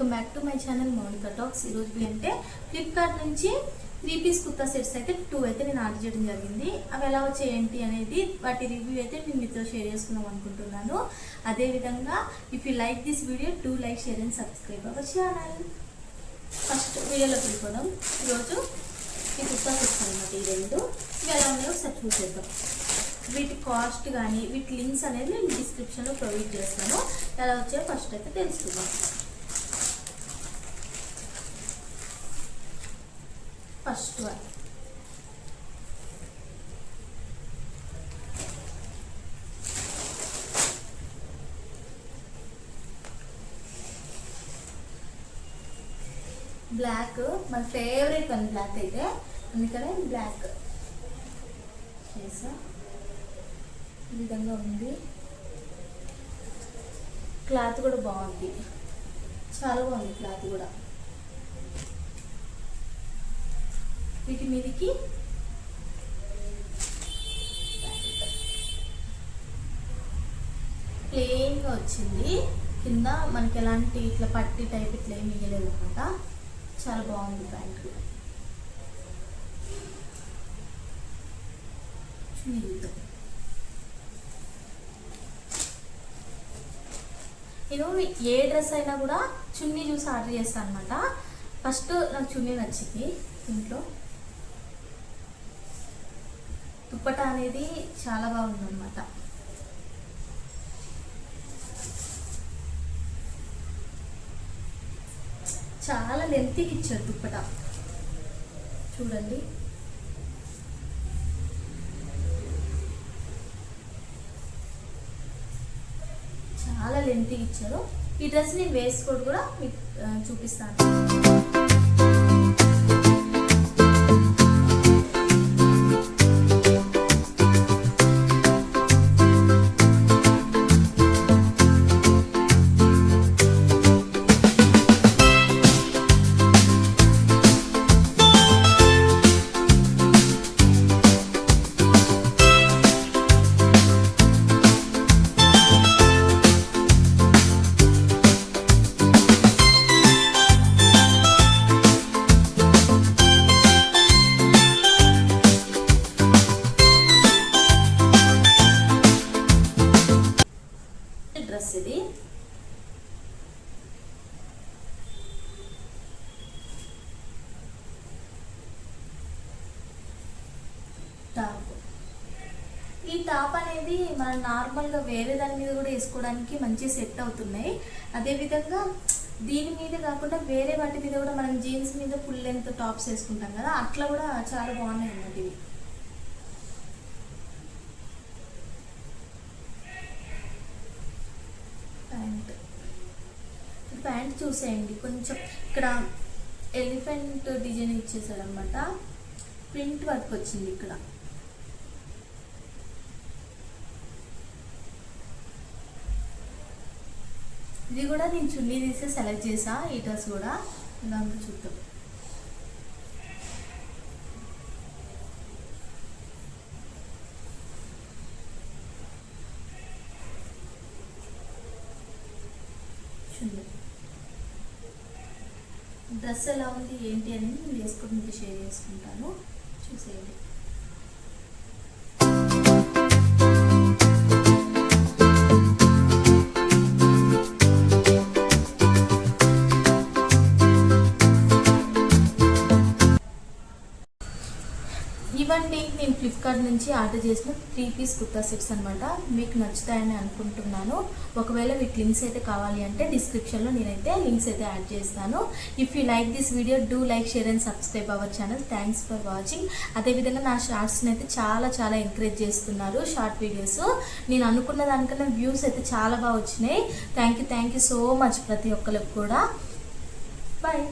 Welcome back to my channel Mounika Talks. ఈరోజు అంటే Flipkart నుంచి 3 పీస్ కుర్తా సెట్స్ అయితే 2 అయితే నేను ఆర్డర్ చేయడం జరిగింది. అవి ఎలా వచ్చాయి ఏంటి అనేది వాటి రివ్యూ అయితే నేను మీతో షేర్ చేసుకుందాం అనుకుంటున్నాను. అదేవిధంగా if you like this video do like, share and subscribe our channel. First వీడియోలోకి వెళ్ళిపోదాం. ఈరోజు ఈ కుర్తా సెట్స్ అనమాట. ఈ రెండు ఇవి ఎలా ఉన్నాయో ఒకసారి చూసేద్దాం. వీటి కాస్ట్ కానీ వీటి లింక్స్ అనేది నేను డిస్క్రిప్షన్లో ప్రొవైడ్ చేస్తాను. ఎలా వచ్చాయో ఫస్ట్ అయితే తెలుసుకుందాం. First one block, my favourite one block అయితే, అందుకనే బ్లాక్ చేసా. ఈ విధంగా ఉంది. క్లాత్ కూడా బాగుంది, చాలా బాగుంది క్లాత్ కూడా. వీటి మీదకి ప్లెయిన్గా వచ్చింది. కింద మనకి ఎలాంటి ఇట్లా పట్టి టైప్ ఇట్లా ఏమి ఇయ్యలేదు అనమాట. చాలా బాగుంది ప్యాంట్ కూడా. నేను ఏ డ్రెస్ అయినా కూడా చున్నీ చూసి ఆర్డర్ చేస్తాను అనమాట. ఫస్ట్ నాకు చున్నీ నచ్చింది. దీంట్లో దుప్పటా అనేది చాలా బాగుందన్నమాట. చాలా లెంతీకి ఇచ్చారు దుప్పటా, చూడండి. చాలా లెంతీకి ఇచ్చారు. ఈ డ్రెస్ నేను వేసుకోవడం కూడా మీకు చూపిస్తాను. డ్రెస్ ఇది టాప్. ఈ టాప్ అనేది మనం నార్మల్గా వేరే దాని మీద కూడా వేసుకోవడానికి మంచి సెట్ అవుతున్నాయి. అదేవిధంగా దీని మీద కాకుండా వేరే వాటి మీద కూడా మనం జీన్స్ మీద ఫుల్ లెంత్ టాప్స్ వేసుకుంటాం కదా, అట్లా కూడా చాలా బాగున్నాయి అన్నమాట ఇవి. ప్యాంట్ చూసేయండి, కొంచెం ఇక్కడ ఎలిఫెంట్ డిజైన్ ఇచ్చేసాడు అనమాట. ప్రింట్ వర్క్ వచ్చింది ఇక్కడ. ఇది కూడా నేను చున్నీ తీసి సెలెక్ట్ చేసా. ఈ డ్రెస్ కూడా ఇలా ఉందో చూద్దాం. డ్రెస్ ఎలా ఉంది ఏంటి అనేది నేను వేసుకొని మీకు షేర్ చేసుకుంటాను, చూసేయండి. ఇవన్నీ నేను ఫ్లిప్కార్ట్ నుంచి ఆర్డర్ చేసిన 3 పీస్ కుర్తా సెట్స్ అనమాట. మీకు నచ్చుతాయని అనుకుంటున్నాను. ఒకవేళ మీకు లింక్స్ అయితే కావాలి అంటే డిస్క్రిప్షన్లో నేనైతే లింక్స్ అయితే యాడ్ చేస్తాను. If you like this video do like, share and subscribe our channel. Thanks for watching. అదేవిధంగా నా షార్ట్స్ని అయితే చాలా ఎంకరేజ్ చేస్తున్నారు. షార్ట్ వీడియోస్ నేను అనుకున్న దానికన్నా వ్యూస్ అయితే చాలా బాగా వచ్చినాయి. థ్యాంక్ యూ సో మచ్ ప్రతి ఒక్కరికి కూడా. బాయ్.